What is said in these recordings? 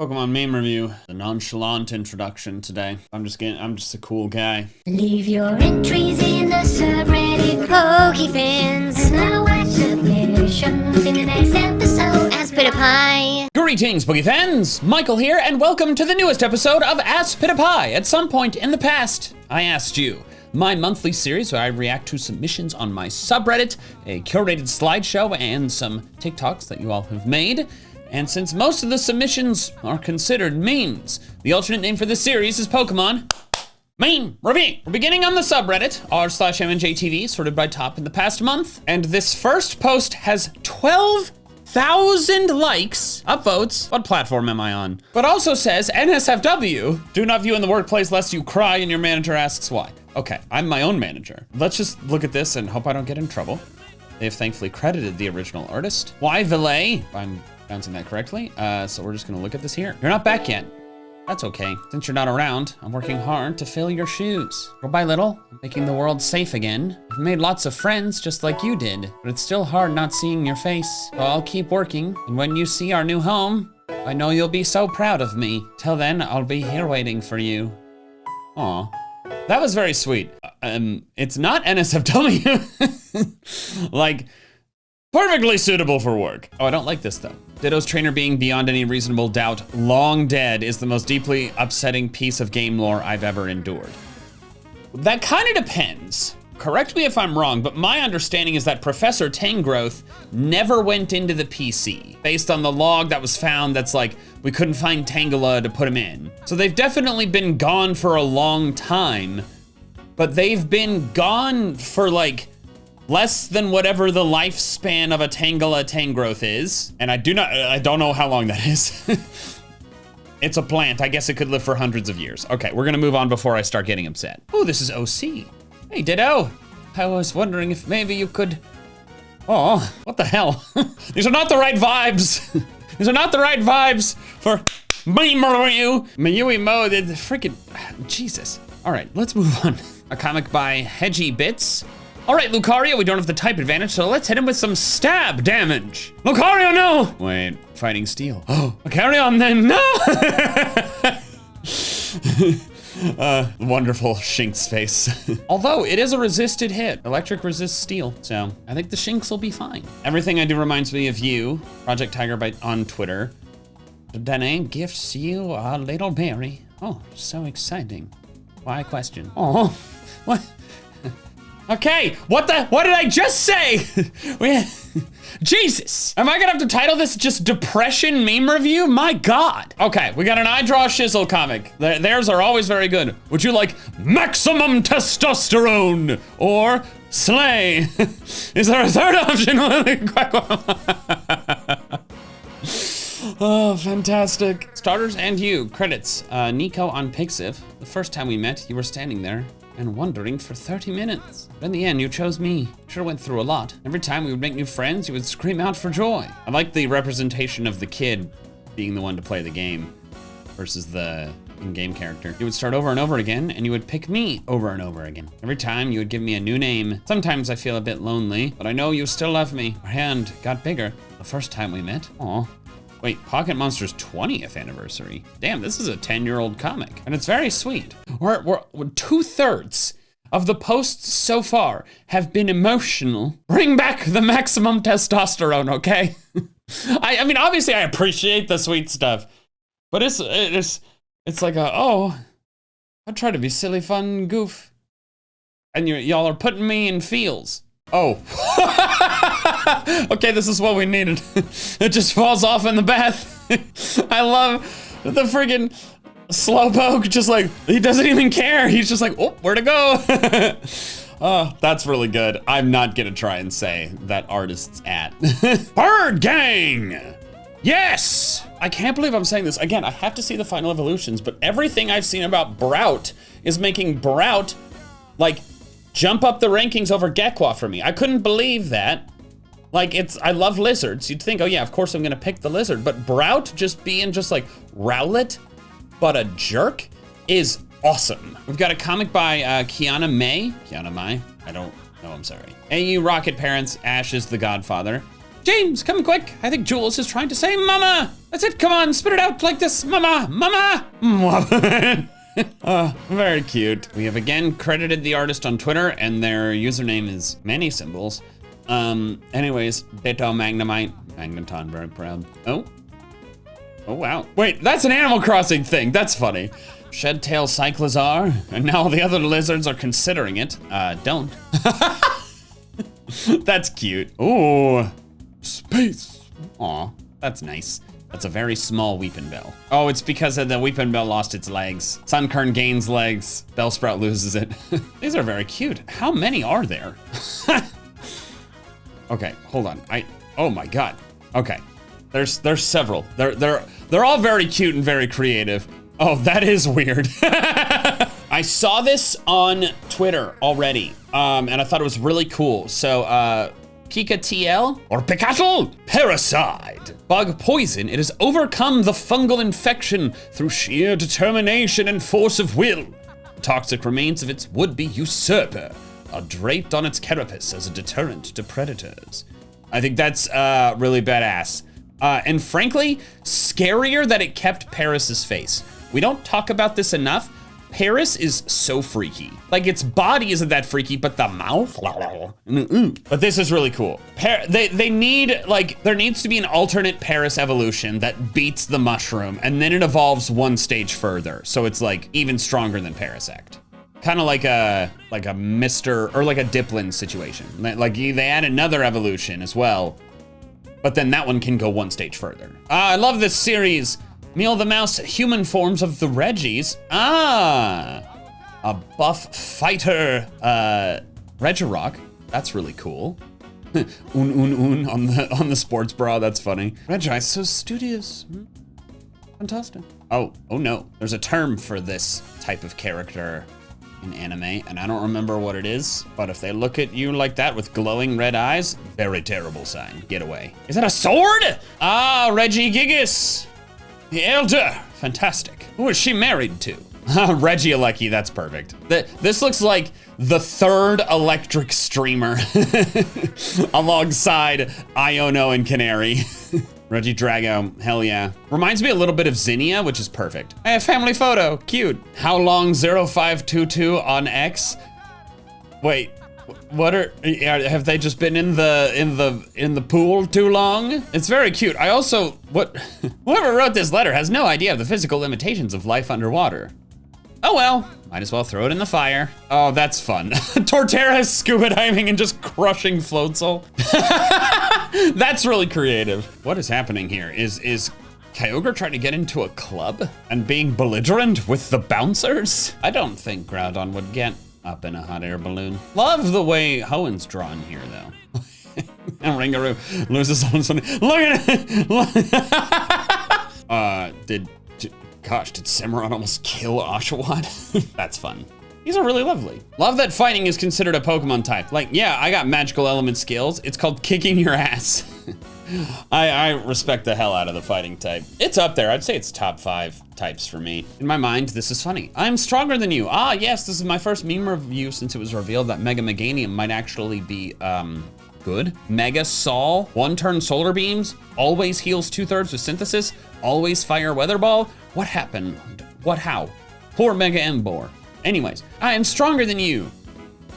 Pokemon meme review. The nonchalant introduction today. I'm just a cool guy. Leave your entries in the subreddit Pokefans. Now watch submissions in the next episode. ASPITPIAY. Greetings, Pokefans! Michael here, and welcome to the newest episode of ASPITPIAY. At some point in the past, I asked you. My monthly series where I react to submissions on my subreddit, a curated slideshow, and some TikToks that you all have made. And since most of the submissions are considered memes, the alternate name for this series is Pokemon Meme Review. We're beginning on the subreddit, r/MandJTV, sorted by top in the past month. And this first post has 12,000 likes, upvotes. What platform am I on? But also says, NSFW, do not view in the workplace lest you cry and your manager asks why. Okay, I'm my own manager. Let's just look at this and hope I don't get in trouble. They have thankfully credited the original artist. Why Valet? I'm pronouncing that correctly. So we're just gonna look at this here. You're not back yet. That's okay. Since you're not around, I'm working hard to fill your shoes. Little by little, I'm making the world safe again. I've made lots of friends just like you did, but it's still hard not seeing your face. So I'll keep working, and when you see our new home, I know you'll be so proud of me. Till then, I'll be here waiting for you. Aw. That was very sweet. It's not NSFW. Like, perfectly suitable for work. Oh, I don't like this though. Ditto's trainer being beyond any reasonable doubt long dead is the most deeply upsetting piece of game lore I've ever endured. That kind of depends. Correct me if I'm wrong, but my understanding is that Professor Tangrowth never went into the PC based on the log that was found that's like, we couldn't find Tangela to put him in. So they've definitely been gone for a long time, but they've been gone for like less than whatever the lifespan of a Tangela Tangrowth is. And I don't know how long that is. It's a plant, I guess it could live for hundreds of years. Okay, we're gonna move on before I start getting upset. Oh, this is OC. Hey, Ditto. I was wondering if maybe you could, oh, what the hell? These are not the right vibes. These are not the right vibes for Meme Review. Mayui Mo did the freaking, Jesus. All right, let's move on. A comic by Hedgy Bits. All right, Lucario, we don't have the type advantage, so let's hit him with some stab damage. Lucario, no! Wait, fighting steel. Oh, Lucario, then no! Wonderful Shinx face. Although it is a resisted hit. Electric resists steel, so I think the Shinx will be fine. Everything I do reminds me of you, Project Tiger on Twitter. Danae gifts you a little berry. Oh, so exciting. Why question? Oh, what? Okay, what did I just say? Jesus, am I gonna have to title this just Depression Meme Review? My God. Okay, we got an I Draw Shizzle comic. Theirs are always very good. Would you like maximum testosterone or slay? Is there a third option? Oh, fantastic. Starters and you, credits. Nico on Pixiv. The first time we met, you were standing there and wondering for 30 minutes. But in the end, you chose me. Sure went through a lot. Every time we would make new friends, you would scream out for joy. I like the representation of the kid being the one to play the game versus the in-game character. You would start over and over again, and you would pick me over and over again. Every time you would give me a new name. Sometimes I feel a bit lonely, but I know you still love me. Our hand got bigger the first time we met. Aw. Wait, Pocket Monster's 20th anniversary. Damn, this is a 10-year-old comic, and it's very sweet. We're 2/3 of the posts so far have been emotional. Bring back the maximum testosterone, okay? I mean, obviously I appreciate the sweet stuff, but it's like oh, I try to be silly, fun, goof, and y'all are putting me in feels. Oh. Okay, this is what we needed. It just falls off in the bath. I love the friggin' Slowpoke, just like, he doesn't even care. He's just like, oh, where'd it go? Oh, that's really good. I'm not gonna try and say that artist's at. Bird Gang! Yes! I can't believe I'm saying this. Again, I have to see the final evolutions, but everything I've seen about Brout is making Brout, like, jump up the rankings over Gekwa for me. I couldn't believe that. Like, I love lizards. You'd think, oh yeah, of course I'm gonna pick the lizard, but Brout just being just like Rowlet, but a jerk, is awesome. We've got a comic by Kiana Mai. I don't know, I'm sorry. AU Rocket Parents, Ash is the Godfather. James, come quick. I think Jules is trying to say mama. That's it, come on, spit it out like this, mama, mama. Very cute. We have again credited the artist on Twitter and their username is many symbols. Anyways, Ditto Magnemite, Magneton, very proud. Oh wow. Wait, that's an Animal Crossing thing, that's funny. Shedtail Cyclizar, and now the other lizards are considering it. Don't. That's cute. Ooh, space. Aw, that's nice. That's a very small Weepinbell. Oh, it's because the Weepinbell lost its legs. Sunkern gains legs, Bellsprout loses it. These are very cute. How many are there? Okay, hold on. Oh my God. Okay, there's several. They're all very cute and very creative. Oh, that is weird. I saw this on Twitter already, and I thought it was really cool. So, Pika TL or Pikachu Parasite. Bug poison, it has overcome the fungal infection through sheer determination and force of will. The toxic remains of its would-be usurper are draped on its carapace as a deterrent to predators. I think that's really badass. And frankly, scarier that it kept Paris's face. We don't talk about this enough. Paris is so freaky. Like, its body isn't that freaky, but the mouth, but this is really cool. They need, like, there needs to be an alternate Paris evolution that beats the mushroom, and then it evolves one stage further. So it's like even stronger than Parasect. Kind of like a Mr. or like a Diplin situation. Like they add another evolution as well, but then that one can go one stage further. I love this series. Meal the Mouse, human forms of the Reggies. A buff fighter, Regirock. That's really cool. on the sports bra, that's funny. Regi's so studious. Fantastic. Oh no, there's a term for this type of character in anime, and I don't remember what it is, but if they look at you like that with glowing red eyes, very terrible sign. Get away. Is that a sword? Regigigas. The Elder, fantastic. Who is she married to? Regieleki, that's perfect. This looks like the third electric streamer alongside Iono and Canary. Regidrago, hell yeah. Reminds me a little bit of Zinnia, which is perfect. Hey, a family photo, cute. How long 0522 on X? Wait. What have they just been in the pool too long? It's very cute. I also, whoever wrote this letter has no idea of the physical limitations of life underwater. Oh well, might as well throw it in the fire. Oh, that's fun. Torterra is scuba diving and just crushing Floatzel. That's really creative. What is happening here? Is Kyogre trying to get into a club and being belligerent with the bouncers? I don't think Groudon would get up in a hot air balloon. Love the way Hoenn's drawn here, though. And Ringaroo loses on something. Look at it! Did Cimarron almost kill Oshawott? That's fun. These are really lovely. Love that fighting is considered a Pokemon type. Like, yeah, I got magical element skills. It's called kicking your ass. I respect the hell out of the fighting type. It's up there. I'd say it's top 5 types for me. In my mind, this is funny. I'm stronger than you. Ah, yes, this is my first meme review since it was revealed that Mega Meganium might actually be good. Mega Sol, 1-turn solar beams, always heals 2/3 with synthesis, always fire weather ball. What happened? How? Poor Mega Embor. Anyways, I am stronger than you.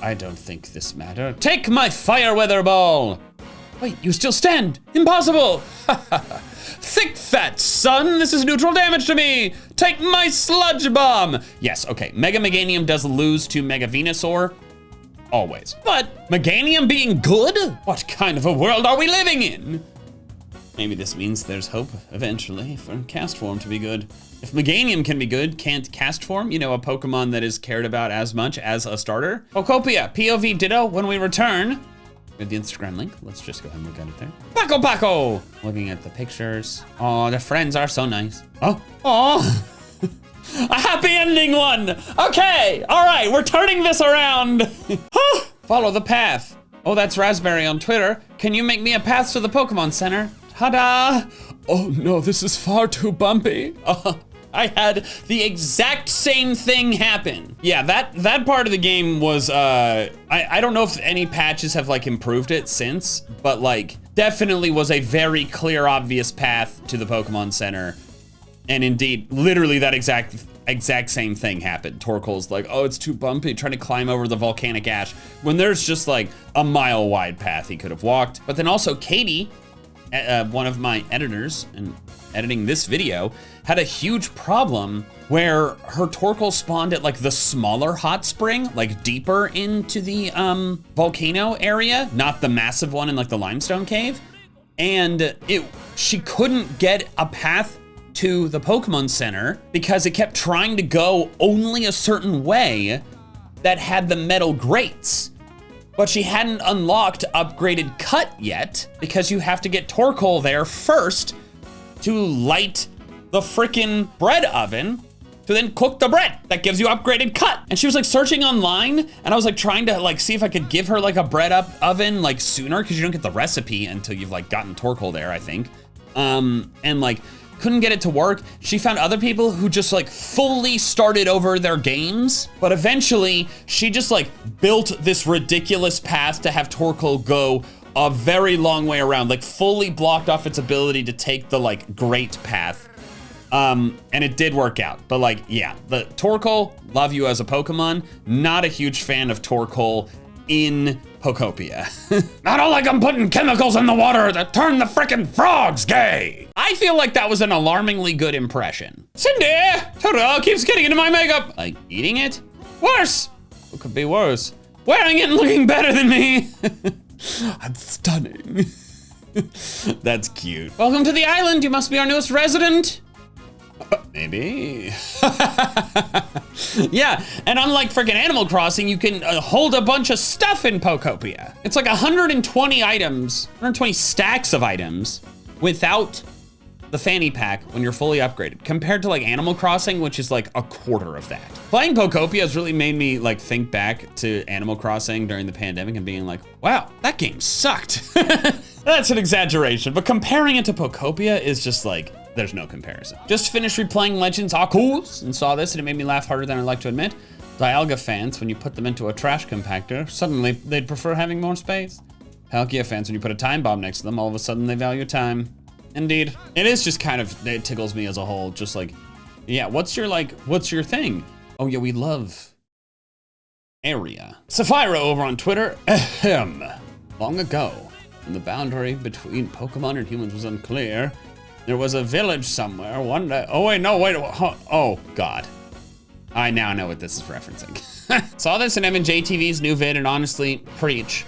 I don't think this matter. Take my fire weather ball. Wait, you still stand? Impossible! Thick fat son, this is neutral damage to me! Take my sludge bomb! Yes, okay, Mega Meganium does lose to Mega Venusaur, always. But Meganium being good? What kind of a world are we living in? Maybe this means there's hope, eventually, for Cast Form to be good. If Meganium can be good, can't Cast Form? You know, a Pokemon that is cared about as much as a starter? Pokopia, POV Ditto, when we return. With the Instagram link, let's just go ahead and look at it there. Paco! Looking at the pictures. Oh, the friends are so nice. Oh. A happy ending one. Okay, all right, we're turning this around. Follow the path. Oh, that's Raspberry on Twitter. Can you make me a path to the Pokemon Center? Ta-da! Oh no, this is far too bumpy. I had the exact same thing happen. Yeah, that part of the game was, I don't know if any patches have like improved it since, but like definitely was a very clear, obvious path to the Pokemon Center. And indeed, literally that exact same thing happened. Torkoal's like, oh, it's too bumpy, trying to climb over the volcanic ash, when there's just like a mile wide path he could have walked. But then also Katie, one of my editors and editing this video, had a huge problem where her Torkoal spawned at like the smaller hot spring, like deeper into the volcano area, not the massive one in like the limestone cave. And she couldn't get a path to the Pokemon Center because it kept trying to go only a certain way that had the metal grates. But she hadn't unlocked upgraded cut yet because you have to get Torkoal there first to light the frickin' bread oven to then cook the bread that gives you upgraded cut. And she was like searching online, and I was like trying to like see if I could give her like a bread oven like sooner, because you don't get the recipe until you've like gotten Torkoal there, I think. And like couldn't get it to work. She found other people who just like fully started over their games, but eventually she just like built this ridiculous path to have Torkoal go a very long way around, like fully blocked off its ability to take the like great path. And it did work out, but like, yeah, the Torkoal, love you as a Pokemon, not a huge fan of Torkoal in Pokopia. I don't like them putting chemicals in the water that turn the frickin' frogs gay. I feel like that was an alarmingly good impression. Cindy, Totoro keeps getting into my makeup. Like eating it? Worse. What could be worse? Wearing it and looking better than me. I'm stunning. That's cute. Welcome to the island. You must be our newest resident. Maybe. Yeah, and unlike freaking Animal Crossing, you can hold a bunch of stuff in Pokopia. It's like 120 items, 120 stacks of items without the fanny pack when you're fully upgraded, compared to like Animal Crossing, which is like a quarter of that. Playing Pokopia has really made me like think back to Animal Crossing during the pandemic and being like, wow, that game sucked. That's an exaggeration, but comparing it to Pokopia is just like, there's no comparison. Just finished replaying Legends Arceus and saw this, and it made me laugh harder than I like to admit. Dialga fans, when you put them into a trash compactor, suddenly they'd prefer having more space. Palkia fans, when you put a time bomb next to them, all of a sudden they value time. Indeed. It is just kind of, it tickles me as a whole, just like, yeah, what's your thing? Oh yeah, we love area. Sapphira over on Twitter, ahem. Long ago, when the boundary between Pokemon and humans was unclear, there was a village somewhere one day. Oh wait, no, wait, oh God. I now know what this is referencing. Saw this in MandJTV's new vid, and honestly, preach.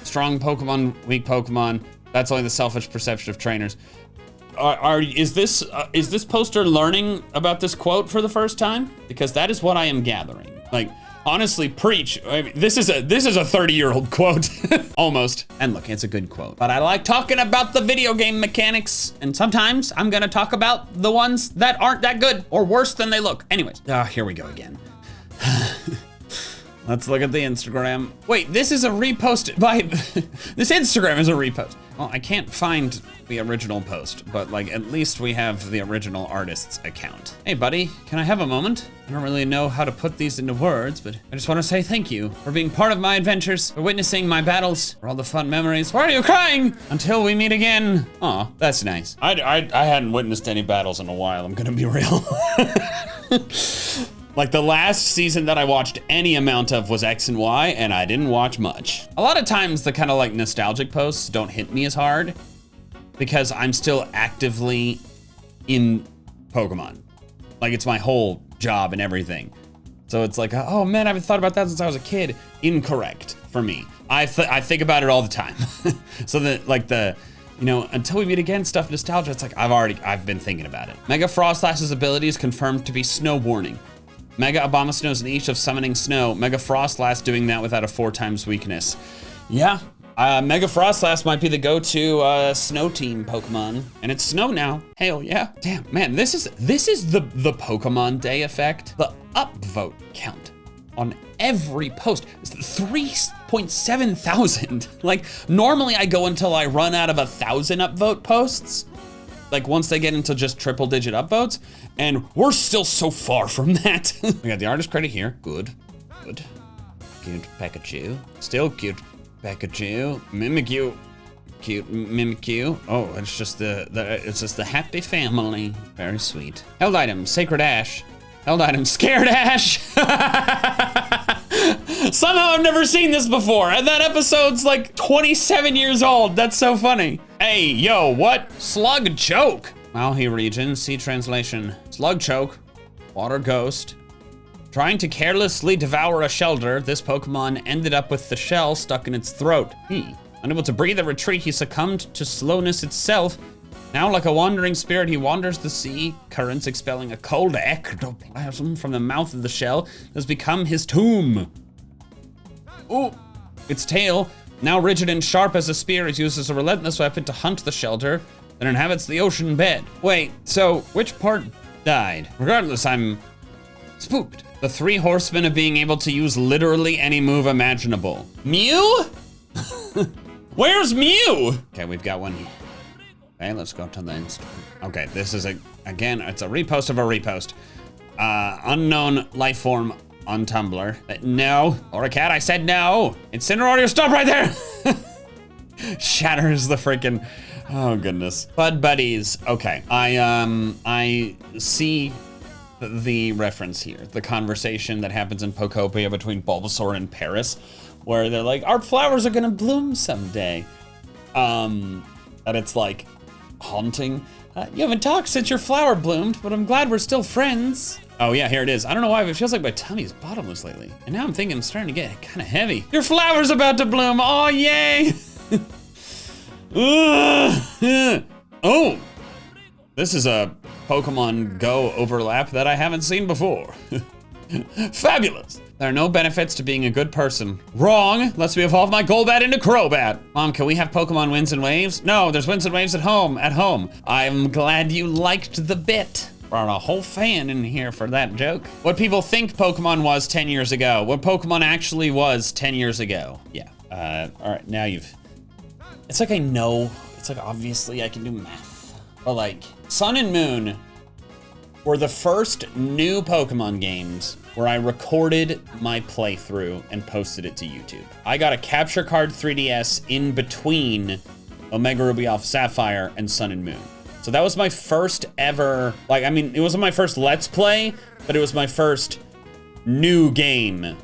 Strong Pokemon, weak Pokemon. That's only the selfish perception of trainers. Is this poster learning about this quote for the first time? Because that is what I am gathering. Like, honestly, preach. I mean, this is a 30-year-old quote, almost. And look, it's a good quote. But I like talking about the video game mechanics, and sometimes I'm gonna talk about the ones that aren't that good or worse than they look. Anyways, here we go again. Let's look at the Instagram. Wait, this is a repost by, this Instagram is a repost. Well, I can't find the original post, but like at least we have the original artist's account. Hey buddy, can I have a moment? I don't really know how to put these into words, but I just want to say thank you for being part of my adventures, for witnessing my battles, for all the fun memories. Why are you crying? Until we meet again. Aw, that's nice. I hadn't witnessed any battles in a while, I'm gonna be real. Like the last season that I watched any amount of was X and Y, and I didn't watch much. A lot of times the kind of like nostalgic posts don't hit me as hard because I'm still actively in Pokemon. Like it's my whole job and everything. So it's like, oh man, I haven't thought about that since I was a kid. Incorrect for me. I think about it all the time. So that like you know, until we meet again, stuff nostalgia, it's like I've been thinking about it. Mega Frostlass's ability is confirmed to be Snow Warning. Mega Abomasnow's niche of summoning snow. Mega Frostlass doing that without a 4x weakness. Yeah, Mega Frostlass might be the go-to snow team Pokemon. And it's snow now. Hell yeah. Damn, man, this is the Pokemon Day effect. The upvote count on every post is 3.7 thousand. Like, normally I go until I run out of 1,000 upvote posts. like once they get into just triple digit upvotes, and we're still so far from that. We got the artist credit here, good. Cute Pikachu, still cute Pikachu, Mimikyu, cute Mimikyu. Oh, it's just the happy family, very sweet. Held item, Sacred Ash. Held item, Scared Ash. Somehow I've never seen this before, and that episode's like 27 years old. That's so funny. Hey, yo, what? Slug Choke. Maui region, see translation. Slug Choke, water ghost. Trying to carelessly devour a shelter, this Pokemon ended up with the shell stuck in its throat. Unable to breathe or retreat, he succumbed to slowness itself. Now, like a wandering spirit, he wanders the sea currents, expelling a cold ectoplasm from the mouth of the shell that has become his tomb. Ooh, its tail, now rigid and sharp as a spear, is used as a relentless weapon to hunt the shelter that inhabits the ocean bed. Wait, so which part died? Regardless, I'm spooked. The 3 horsemen of being able to use literally any move imaginable. Mew? Where's Mew? Okay, we've got one here. Okay, let's go to the Insta. Okay, this is again, it's a repost of a repost. Unknown life form on Tumblr. No, or a cat, I said no. Incineroar, stop right there. Shatters the freaking, oh goodness. Bud buddies, okay. I see the reference here, the conversation that happens in Pokopia between Bulbasaur and Paris, where they're like, our flowers are gonna bloom someday. And it's like, haunting. You haven't talked since your flower bloomed, but I'm glad we're still friends. Oh yeah, here it is. I don't know why, but it feels like my tummy's bottomless lately. And now I'm thinking I'm starting to get kind of heavy. Your flower's about to bloom, oh yay! Oh, this is a Pokemon Go overlap that I haven't seen before. Fabulous. There are no benefits to being a good person. Wrong, let's evolve my Golbat into Crobat. Mom, can we have Pokemon Winds and Waves? No, there's Winds and Waves at home. I'm glad you liked the bit. Brought a whole fan in here for that joke. What people think Pokemon was 10 years ago. What Pokemon actually was 10 years ago. Yeah, all right, now it's like I know, it's like obviously I can do math. But like, Sun and Moon were the first new Pokemon games where I recorded my playthrough and posted it to YouTube. I got a capture card 3DS in between Omega Ruby Alpha Sapphire and Sun and Moon. So that was my first ever, like, I mean, it wasn't my first Let's Play, but it was my first new game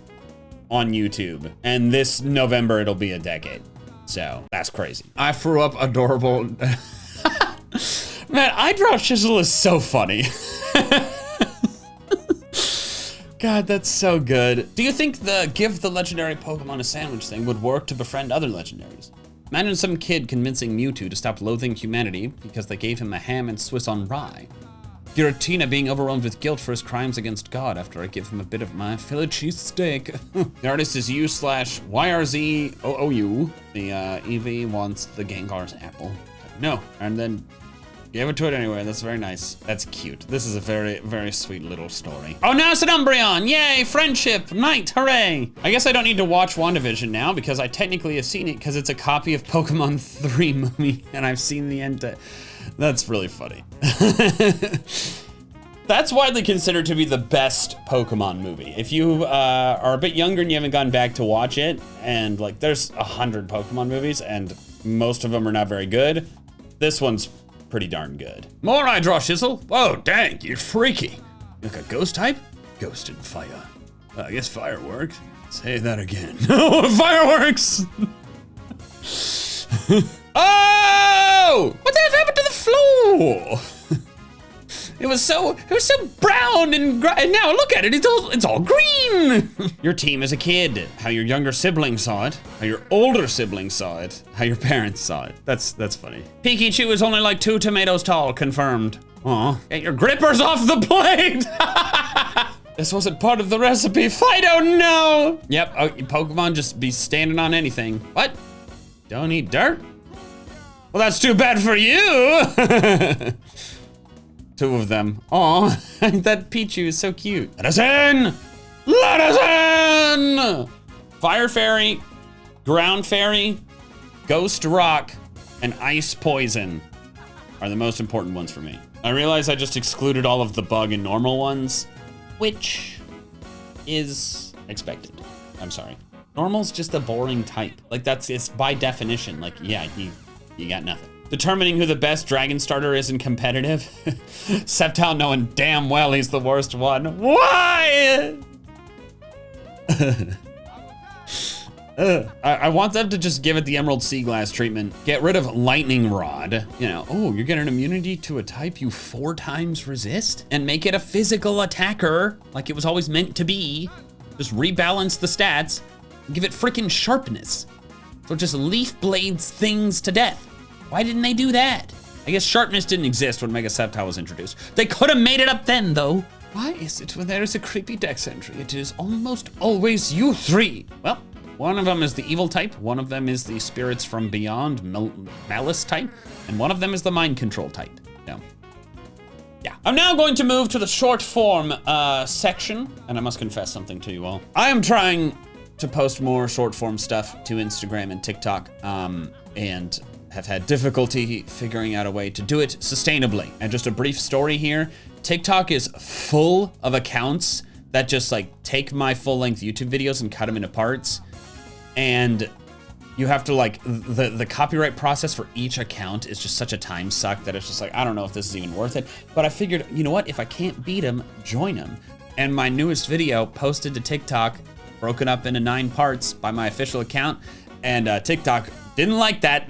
on YouTube. And this November, it'll be a decade. So that's crazy. I threw up adorable. Man, I Draw Shizzle is so funny. God, that's so good. Do you think the give the legendary Pokemon a sandwich thing would work to befriend other legendaries? Imagine some kid convincing Mewtwo to stop loathing humanity because they gave him a ham and Swiss on rye. Giratina being overwhelmed with guilt for his crimes against God after I give him a bit of my Philly cheesesteak. The artist is u/YRZOOU. The EV wants the Gengar's apple. No, and then gave it to it anyway. That's very nice. That's cute. This is a very, very sweet little story. Oh, now it's an Umbreon. Yay, friendship, night, hooray. I guess I don't need to watch WandaVision now because I technically have seen it because it's a copy of Pokemon 3 movie and I've seen the end. That's really funny. That's widely considered to be the best Pokemon movie. If you are a bit younger and you haven't gone back to watch it, and like there's 100 Pokemon movies and most of them are not very good, this one's pretty darn good. More I Draw Shizzle. Whoa, dang, you're freaky. You like a ghost type? Ghost and fire. I guess fireworks. Say that again. No, fireworks! Oh! What the hell happened to the floor? It was so brown and now look at it, it's all green. Your team as a kid, how your younger siblings saw it, how your older siblings saw it, how your parents saw it. That's funny. Pikachu is only like 2 tomatoes tall, confirmed. Aw, get your grippers off the plate. This wasn't part of the recipe, Fido, no. Yep, Pokemon just be standing on anything. What? Don't eat dirt? Well, that's too bad for you. 2 of them. Aw, that Pichu is so cute. Let us in! Let us in! Fire Fairy, Ground Fairy, Ghost Rock, and Ice Poison are the most important ones for me. I realize I just excluded all of the bug and normal ones, which is expected. I'm sorry. Normal's just a boring type. Like it's by definition, like, yeah, you got nothing. Determining who the best dragon starter is in competitive. Sceptile knowing damn well he's the worst one. Why? I want them to just give it the Emerald Sea Glass treatment. Get rid of Lightning Rod. You know, oh, you're getting immunity to a type you 4 times resist? And make it a physical attacker like it was always meant to be. Just rebalance the stats. Give it freaking sharpness. So it just leaf blades things to death. Why didn't they do that? I guess sharpness didn't exist when Mega Sceptile was introduced. They could have made it up then, though. Why is it when there is a creepy dex entry, it is almost always you 3? Well, one of them is the evil type, one of them is the spirits from beyond malice type, and one of them is the mind control type. No. Yeah. I'm now going to move to the short form section, and I must confess something to you all. I am trying to post more short form stuff to Instagram and TikTok, and have had difficulty figuring out a way to do it sustainably. And just a brief story here, TikTok is full of accounts that just like take my full length YouTube videos and cut them into parts. And you have to like, the copyright process for each account is just such a time suck that it's just like, I don't know if this is even worth it. But I figured, you know what, if I can't beat them, join them. And my newest video posted to TikTok, broken up into 9 parts by my official account, and TikTok didn't like that.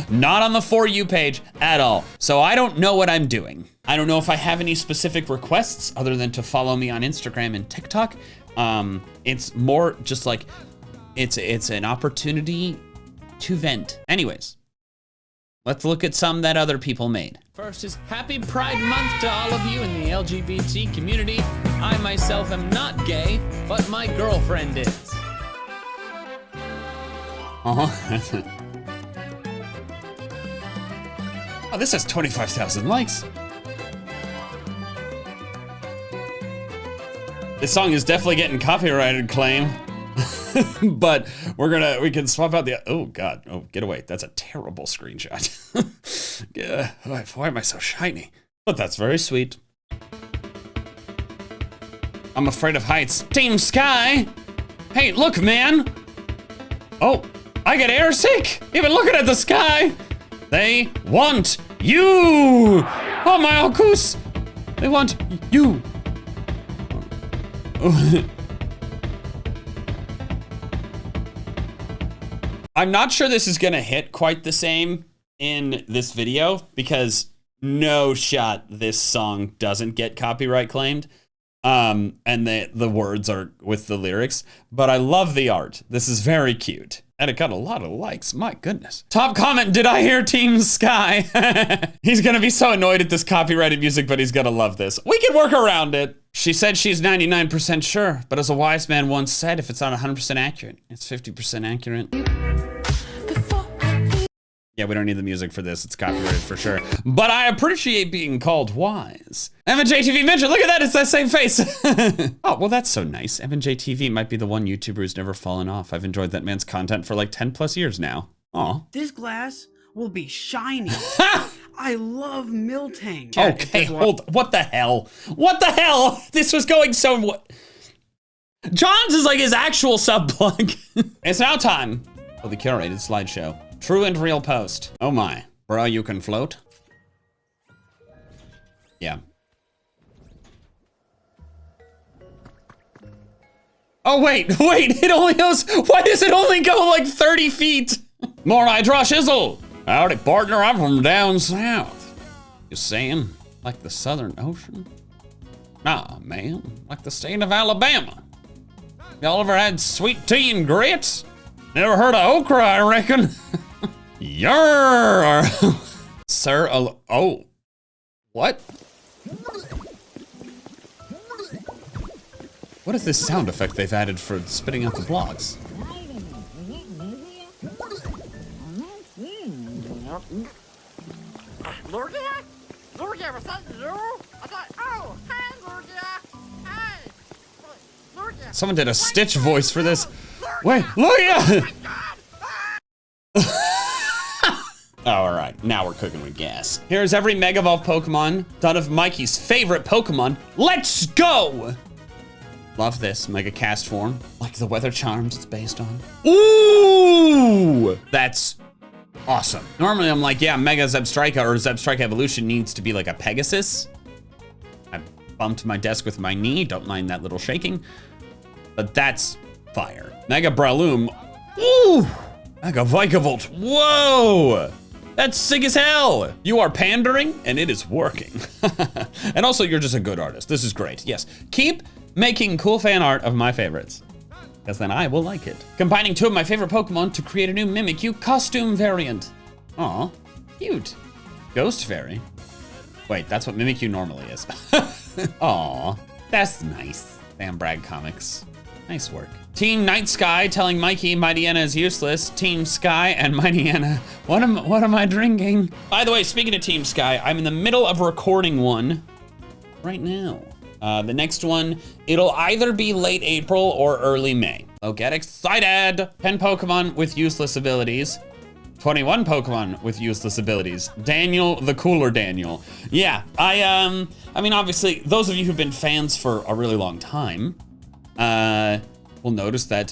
Not on the For You page at all. So I don't know what I'm doing. I don't know if I have any specific requests other than to follow me on Instagram and TikTok. It's more just like, it's an opportunity to vent. Anyways, let's look at some that other people made. First is Happy Pride Month to all of you in the LGBT community. I myself am not gay, but my girlfriend is. Uh-huh. Oh, this has 25,000 likes. This song is definitely getting copyrighted claim. But we can swap out the, oh God, oh, get away. That's a terrible screenshot. Yeah, why am I so shiny? But that's very sweet. I'm afraid of heights. Team Sky. Hey, look, man. Oh, I get airsick. Even looking at the sky. They want you. Oh, my Alcus. They want you. I'm not sure this is gonna hit quite the same in this video because no shot this song doesn't get copyright claimed. And the words are with the lyrics, but I love the art. This is very cute. And it got a lot of likes, my goodness. Top comment, did I hear Team Sky? He's gonna be so annoyed at this copyrighted music, but he's gonna love this. We can work around it. She said she's 99% sure, but as a wise man once said, if it's not 100% accurate, it's 50% accurate. Yeah, we don't need the music for this. It's copyrighted for sure. But I appreciate being called wise. MandJTV mentioned, look at that, it's that same face. Oh, well, that's so nice. MandJTV might be the one YouTuber who's never fallen off. I've enjoyed that man's content for like 10 plus years now. Aw. This glass will be shiny. I love Miltank. Okay, what the hell? What the hell? This was going so... John's is like his actual sub plug. It's now time for the curated slideshow. True and real post. Oh my. Bro, you can float? Yeah. Oh wait, it only goes, why does it only go like 30 feet? More I draw shizzle. Howdy partner, I'm from down south. You saying like the Southern Ocean? Nah, man, like the state of Alabama. Y'all ever had sweet tea and grits? Never heard of okra, I reckon. Yarr! Sir, oh. What? What is this sound effect they've added for spitting out the blocks? Lugia, was that you? I thought, oh, hey, Lugia. Hey. Lugia. Someone did a Stitch voice for this. Wait, Lugia! Oh, all right. Now we're cooking with gas. Here's every Mega Evolve Pokemon done of Mikey's favorite Pokemon. Let's go! Love this Mega Cast form. Like the weather charms it's based on. Ooh! That's awesome. Normally I'm like, yeah, Mega Zebstrika or Zebstrika Evolution needs to be like a Pegasus. I bumped my desk with my knee. Don't mind that little shaking. But that's fire. Mega Breloom. Ooh! Mega Vikavolt. Whoa! That's sick as hell. You are pandering and it is working. And also you're just a good artist. This is great. Yes, keep making cool fan art of my favorites, because then I will like it. Combining two of my favorite Pokemon to create a new Mimikyu costume variant. Aw, cute. Ghost Fairy. Wait, that's what Mimikyu normally is. Aw, that's nice. Damn, Bragg Comics. Nice work. Team Night Sky telling Mikey Mightyena is useless. Team Sky and Mightyena. What am I drinking? By the way, speaking of Team Sky, I'm in the middle of recording one right now. The next one, it'll either be late April or early May. So get excited. 10 Pokemon with useless abilities. 21 Pokemon with useless abilities. Daniel, the cooler Daniel. Yeah, I mean, obviously, those of you who've been fans for a really long time, will notice that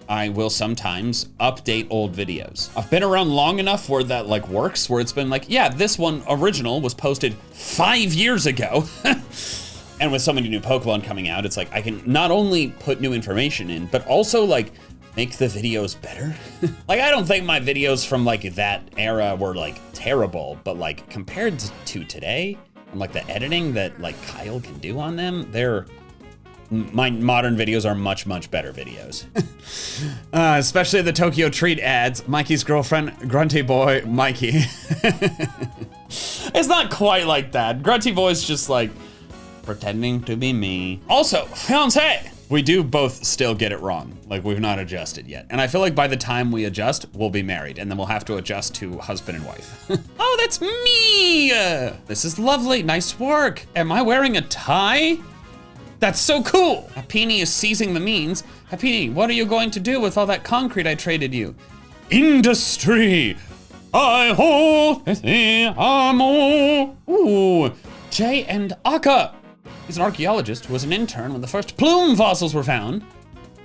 I will sometimes update old videos. I've been around long enough where that like works, where it's been like, yeah, this one original was posted 5 years ago. And with so many new Pokemon coming out, it's like I can not only put new information in, but also like make the videos better. Like, I don't think my videos from like that era were like terrible, but like compared to today, and like the editing that like Kyle can do on them, my modern videos are much, much better videos. Especially the Tokyo Treat ads. Mikey's girlfriend, Grunty Boy, Mikey. It's not quite like that. Grunty Boy's just like pretending to be me. Also, fiancé. We do both still get it wrong. Like, we've not adjusted yet. And I feel like by the time we adjust, we'll be married, and then we'll have to adjust to husband and wife. Oh, that's me! This is lovely, nice work. Am I wearing a tie? That's so cool! Happini is seizing the means. Happini, what are you going to do with all that concrete I traded you? Industry! I hold the amo. Ooh, Jay and Akka. He's an archaeologist who was an intern when the first plume fossils were found.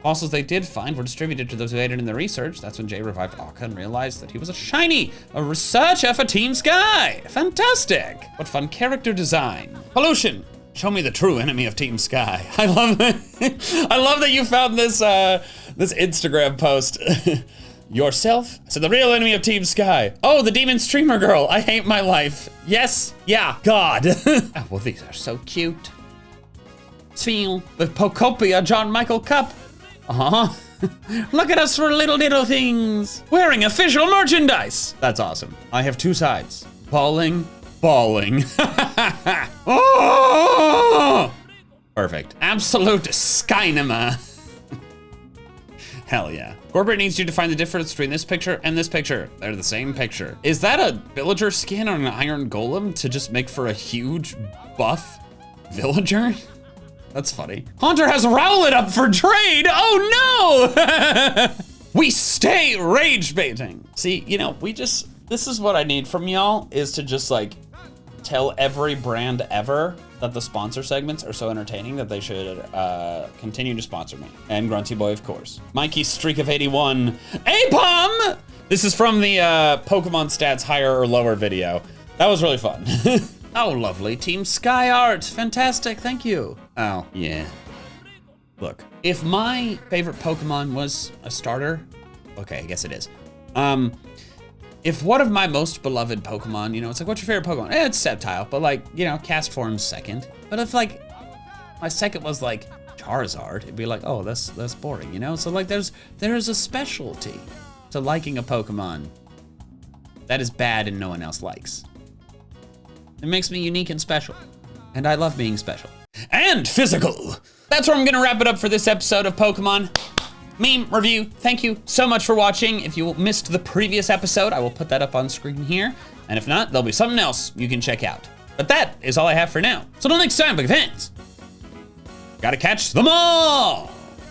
Fossils they did find were distributed to those who aided in the research. That's when Jay revived Akka and realized that he was a shiny, a researcher for Team Sky. Fantastic. What fun character design. Pollution. Show me the true enemy of Team Sky. I love that. I love that you found this this Instagram post. Yourself? So the real enemy of Team Sky. Oh, the demon streamer girl. I hate my life. Yes. Yeah. God. Oh, well, these are so cute. Feel the Pokopia John Michael Cup. Look at us for little things. Wearing official merchandise. That's awesome. I have two sides. Balling. Oh! Perfect. Absolute skynema. Hell yeah. Corbett needs you to find the difference between this picture and this picture. They're the same picture. Is that a villager skin on an iron golem to just make for a huge buff villager? That's funny. Hunter has Rowlet up for trade. Oh no! We stay rage baiting. See, you know, this is what I need from y'all, is to just like tell every brand ever that the sponsor segments are so entertaining that they should continue to sponsor me. And Grunty Boy, of course. Mikey's streak of 81. Apom! This is from the Pokemon stats higher or lower video. That was really fun. Oh, lovely. Team Sky Art. Fantastic. Thank you. Oh, yeah. Look, if my favorite Pokemon was a starter, okay, I guess it is. If one of my most beloved Pokemon, you know, it's like, what's your favorite Pokemon? It's Sceptile, but like, you know, cast form's second. But if like, my second was like Charizard, it'd be like, oh, that's boring, you know? So like, there's a specialty to liking a Pokemon that is bad and no one else likes. It makes me unique and special. And I love being special. And physical. That's where I'm gonna wrap it up for this episode of Pokemon Meme Review. Thank you so much for watching. If you missed the previous episode, I will put that up on screen here. And if not, there'll be something else you can check out. But that is all I have for now. So until next time, Big fans, gotta catch them all.